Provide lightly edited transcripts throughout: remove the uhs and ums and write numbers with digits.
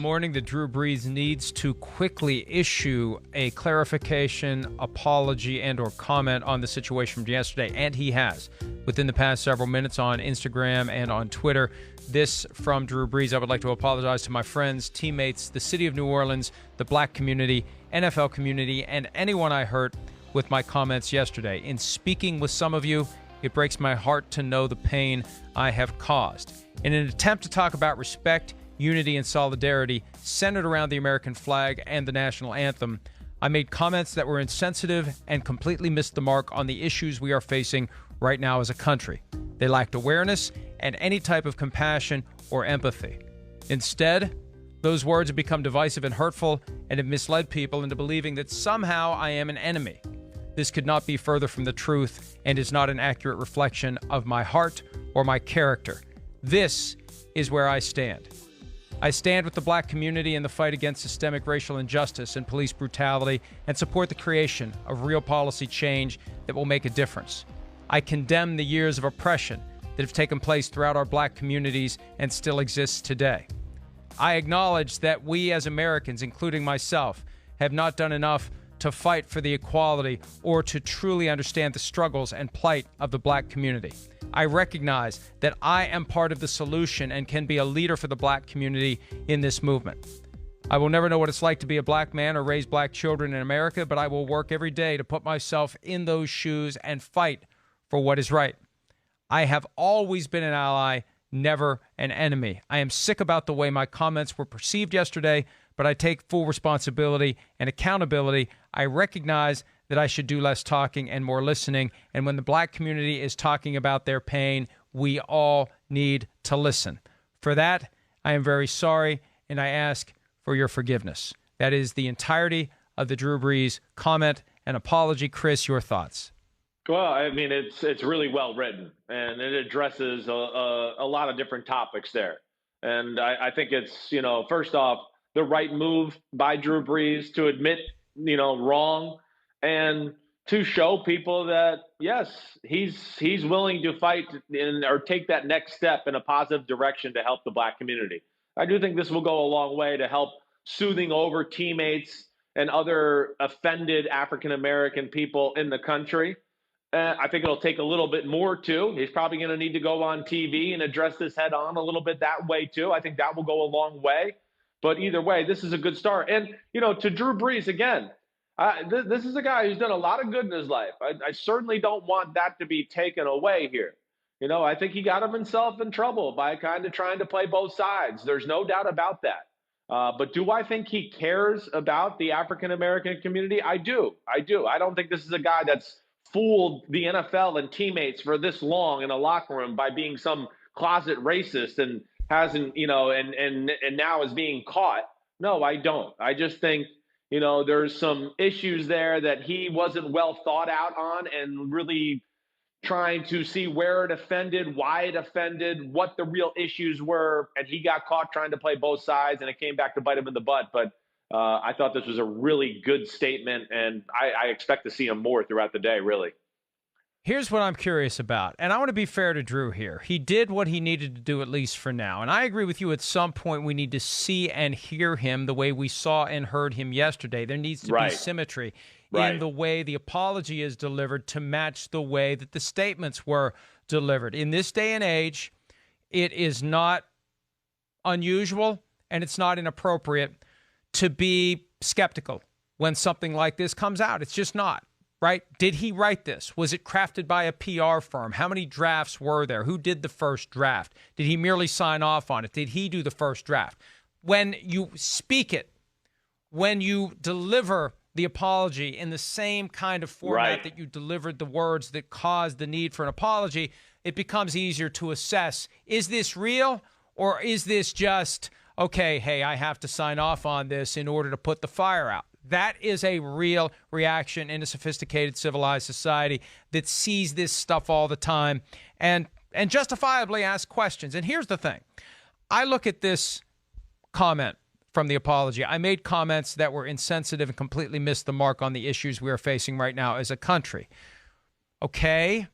Morning that Drew Brees needs to quickly issue a clarification, apology, and or comment on the situation from yesterday, and he has within the past several minutes on Instagram and on Twitter. This from Drew Brees: I would like to apologize to my friends, teammates, the city of New Orleans, the black community, NFL community, and anyone I hurt with my comments yesterday. In speaking with some of you, it breaks my heart to know the pain I have caused. In an attempt to talk about respect, unity, and solidarity centered around the American flag and the national anthem, I made comments that were insensitive and completely missed the mark on the issues we are facing right now as a country. They lacked awareness and any type of compassion or empathy. Instead, those words have become divisive and hurtful and have misled people into believing that somehow I am an enemy. This could not be further from the truth and is not an accurate reflection of my heart or my character. This is where I stand. I stand with the black community in the fight against systemic racial injustice and police brutality and support the creation of real policy change that will make a difference. I condemn the years of oppression that have taken place throughout our black communities and still exists today. I acknowledge that we as Americans, including myself, have not done enough to fight for the equality or to truly understand the struggles and plight of the black community. I recognize that I am part of the solution and can be a leader for the black community in this movement. I will never know what it's like to be a black man or raise black children in America, but I will work every day to put myself in those shoes and fight for what is right. I have always been an ally, never an enemy. I am sick about the way my comments were perceived yesterday, but I take full responsibility and accountability. I recognize that I should do less talking and more listening. And when the black community is talking about their pain, we all need to listen. For that, I am very sorry, and I ask for your forgiveness. That is the entirety of the Drew Brees comment and apology. Chris, your thoughts? Well, I mean, it's really well written, and it addresses a lot of different topics there. And I think it's, first off, the right move by Drew Brees to admit, wrong, and to show people that, yes, he's willing to fight or take that next step in a positive direction to help the black community. I do think this will go a long way to help soothing over teammates and other offended African-American people in the country. I think it'll take a little bit more, too. He's probably going to need to go on TV and address this head on a little bit that way, too. I think that will go a long way. But either way, this is a good start. And, to Drew Brees, again, this is a guy who's done a lot of good in his life. I certainly don't want that to be taken away here. I think he got himself in trouble by kind of trying to play both sides. There's no doubt about that. But do I think he cares about the African-American community? I do. I don't think this is a guy that's fooled the NFL and teammates for this long in a locker room by being some closet racist and hasn't, and now is being caught. No, I don't. I just think, there's some issues there that he wasn't well thought out on, and really trying to see where it offended, why it offended, what the real issues were. And he got caught trying to play both sides, and it came back to bite him in the butt. But I thought this was a really good statement, and I expect to see him more throughout the day, really. Here's what I'm curious about, and I want to be fair to Drew here. He did what he needed to do, at least for now. And I agree with you, at some point we need to see and hear him the way we saw and heard him yesterday. There needs to be symmetry in the way the apology is delivered to match the way that the statements were delivered. In this day and age, it is not unusual and it's not inappropriate to be skeptical when something like this comes out. It's just not. Right? Did he write this? Was it crafted by a PR firm? How many drafts were there? Who did the first draft? Did he merely sign off on it? Did he do the first draft? When you speak it, when you deliver the apology in the same kind of format that you delivered the words that caused the need for an apology, it becomes easier to assess, is this real, or is this just, okay, hey, I have to sign off on this in order to put the fire out? That is a real reaction in a sophisticated, civilized society that sees this stuff all the time and justifiably asks questions. And here's the thing. I look at this comment from the apology. I made comments that were insensitive and completely missed the mark on the issues we are facing right now as a country. Okay?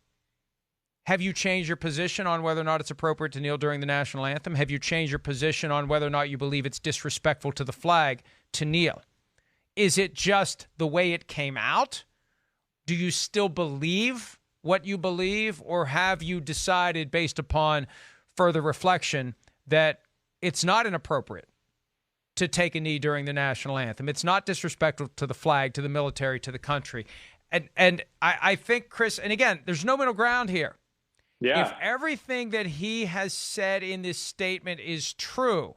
Have you changed your position on whether or not it's appropriate to kneel during the national anthem? Have you changed your position on whether or not you believe it's disrespectful to the flag to kneel? Is it just the way it came out? Do you still believe what you believe, or have you decided based upon further reflection that it's not inappropriate to take a knee during the national anthem? It's not disrespectful to the flag, to the military, to the country. And I think, Chris, and again, there's no middle ground here. Yeah. If everything that he has said in this statement is true,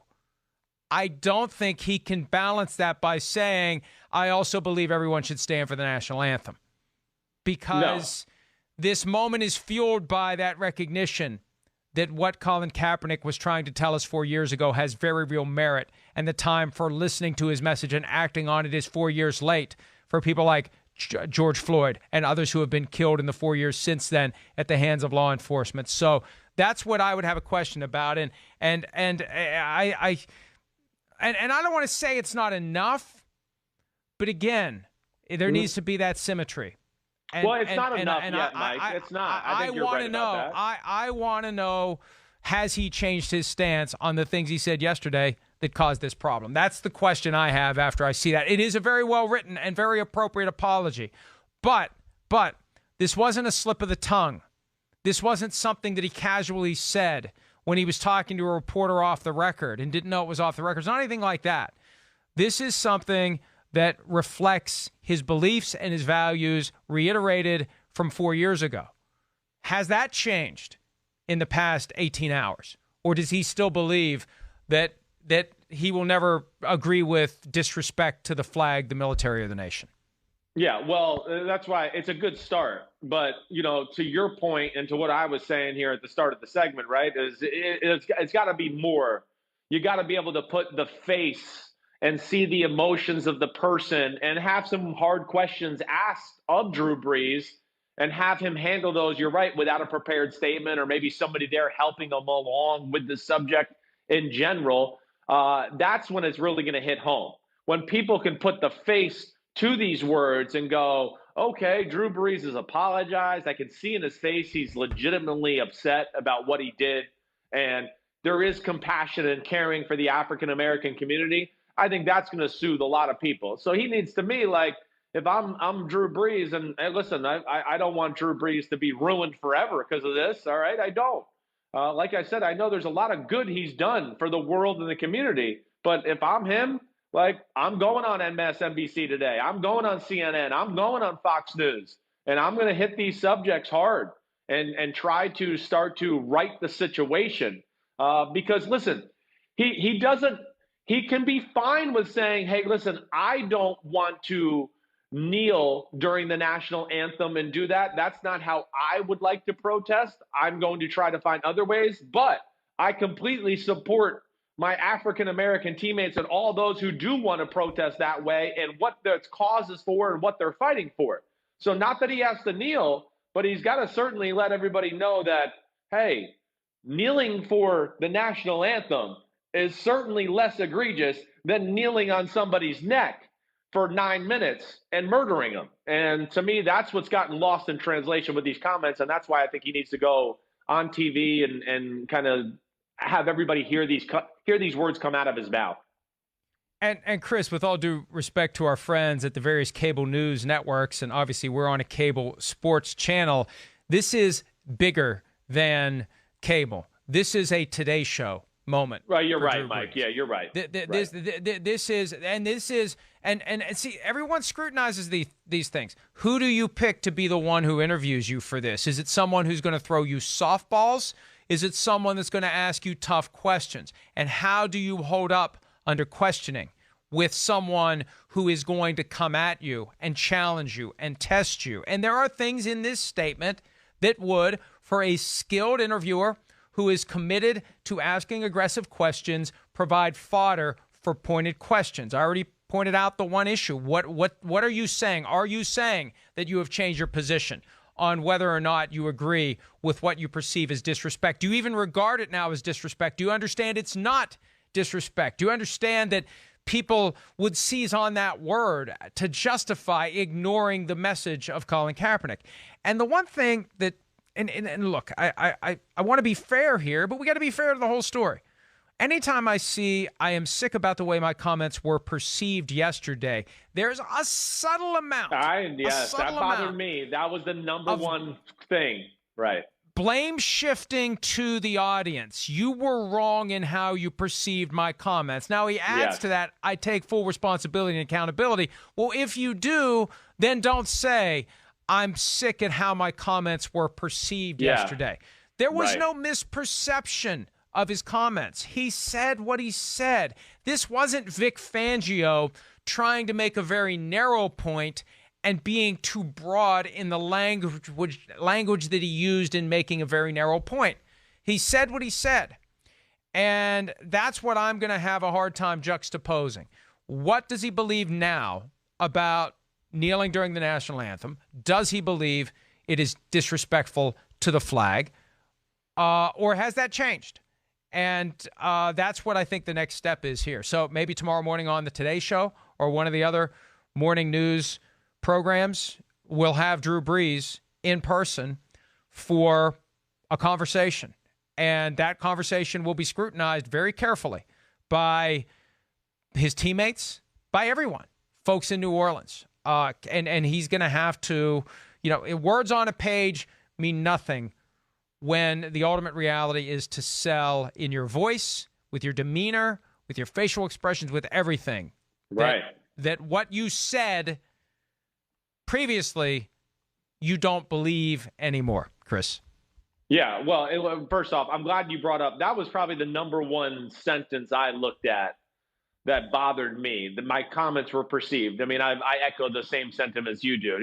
I don't think he can balance that by saying, I also believe everyone should stand for the national anthem. Because this moment is fueled by that recognition that what Colin Kaepernick was trying to tell us 4 years ago has very real merit, and the time for listening to his message and acting on it is 4 years late for people like George Floyd and others who have been killed in the 4 years since then at the hands of law enforcement. So that's what I would have a question about. And I don't want to say it's not enough, but again, there needs to be that symmetry. It's not enough yet, Mike. It's not. I think you're right about that. I want to know, has he changed his stance on the things he said yesterday that caused this problem? That's the question I have after I see that. It is a very well-written and very appropriate apology. But this wasn't a slip of the tongue. This wasn't something that he casually said when he was talking to a reporter off the record and didn't know it was off the record. It's not anything like that. This is something that reflects his beliefs and his values reiterated from 4 years ago. Has that changed in the past 18 hours? Or does he still believe that he will never agree with disrespect to the flag, the military, or the nation? Yeah, well, that's why it's a good start. But, to your point and to what I was saying here at the start of the segment, right, is it's got to be more. You got to be able to put the face and see the emotions of the person and have some hard questions asked of Drew Brees and have him handle those, you're right, without a prepared statement or maybe somebody there helping him along with the subject in general. That's when it's really going to hit home. When people can put the face to these words and go, okay, Drew Brees has apologized. I can see in his face he's legitimately upset about what he did. And there is compassion and caring for the African-American community. I think that's going to soothe a lot of people. So he needs to me, like, if I'm Drew Brees, and listen, I don't want Drew Brees to be ruined forever because of this. All right, I don't. Like I said, I know there's a lot of good he's done for the world and the community. But if I'm him, like, I'm going on MSNBC today. I'm going on CNN. I'm going on Fox News. And I'm going to hit these subjects hard and try to start to right the situation. Because, listen, he doesn't. He can be fine with saying, hey, listen, I don't want to kneel during the national anthem and do that. That's not how I would like to protest. I'm going to try to find other ways. But I completely support my African-American teammates and all those who do want to protest that way and what their cause is for and what they're fighting for. So not that he has to kneel, but he's got to certainly let everybody know that, hey, kneeling for the national anthem is certainly less egregious than kneeling on somebody's neck for 9 minutes and murdering them. And to me, that's what's gotten lost in translation with these comments. And that's why I think he needs to go on TV and kind of have everybody hear these words come out of his mouth. And Chris, with all due respect to our friends at the various cable news networks, and obviously we're on a cable sports channel, this is bigger than cable. This is a Today Show moment. Right, you're right, Mike. Yeah, you're right. This is, and see, everyone scrutinizes these things. Who do you pick to be the one who interviews you for this? Is it someone who's going to throw you softballs? Is it someone that's going to ask you tough questions? And how do you hold up under questioning with someone who is going to come at you and challenge you and test you? And there are things in this statement that would, for a skilled interviewer who is committed to asking aggressive questions, provide fodder for pointed questions. I already pointed out the one issue. What are you saying? Are you saying that you have changed your position on whether or not you agree with what you perceive as disrespect? Do you even regard it now as disrespect? Do you understand it's not disrespect? Do you understand that people would seize on that word to justify ignoring the message of Colin Kaepernick? And the one thing that, And look, I want to be fair here, but we got to be fair to the whole story. Anytime I am sick about the way my comments were perceived yesterday, there's a subtle amount. Yes, that bothered me. That was the number one thing. Right. Blame shifting to the audience. You were wrong in how you perceived my comments. Now he adds to that, I take full responsibility and accountability. Well, if you do, then don't say, I'm sick at how my comments were perceived yesterday. There was no misperception of his comments. He said what he said. This wasn't Vic Fangio trying to make a very narrow point and being too broad in the language that he used in making a very narrow point. He said what he said. And that's what I'm going to have a hard time juxtaposing. What does he believe now about kneeling during the national anthem? Does he believe it is disrespectful to the flag? Or has that changed? And that's what I think the next step is here. So maybe tomorrow morning on the Today Show or one of the other morning news programs, we'll have Drew Brees in person for a conversation. And that conversation will be scrutinized very carefully by his teammates, by everyone, folks in New Orleans. And he's going to have to, words on a page mean nothing when the ultimate reality is to sell in your voice, with your demeanor, with your facial expressions, with everything. Right. That what you said previously, you don't believe anymore, Chris. Yeah, well, first off, I'm glad you brought up, that was probably the number one sentence I looked at that bothered me, that my comments were perceived. I mean, I echo the same sentiment as you do.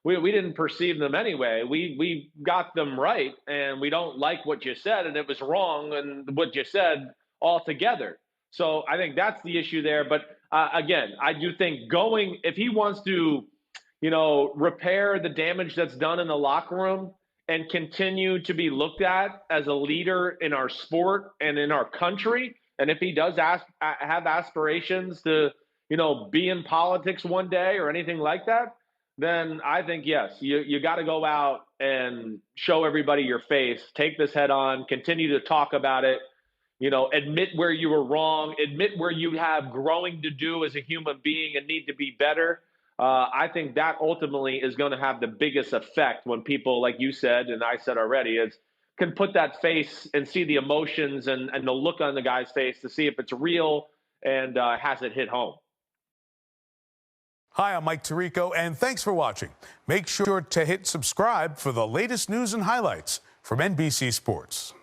We didn't perceive them anyway. We got them right, and we don't like what you said, and it was wrong, and what you said altogether. So I think that's the issue there. But again, I do think if he wants to, repair the damage that's done in the locker room and continue to be looked at as a leader in our sport and in our country, and if he does have aspirations to, be in politics one day or anything like that, then I think, yes, you got to go out and show everybody your face, take this head on, continue to talk about it, admit where you were wrong, admit where you have growing to do as a human being and need to be better. I think that ultimately is going to have the biggest effect when people, like you said, and I said already, can put that face and see the emotions and the look on the guy's face to see if it's real and has it hit home. Hi, I'm Mike Tirico, and thanks for watching. Make sure to hit subscribe for the latest news and highlights from NBC Sports.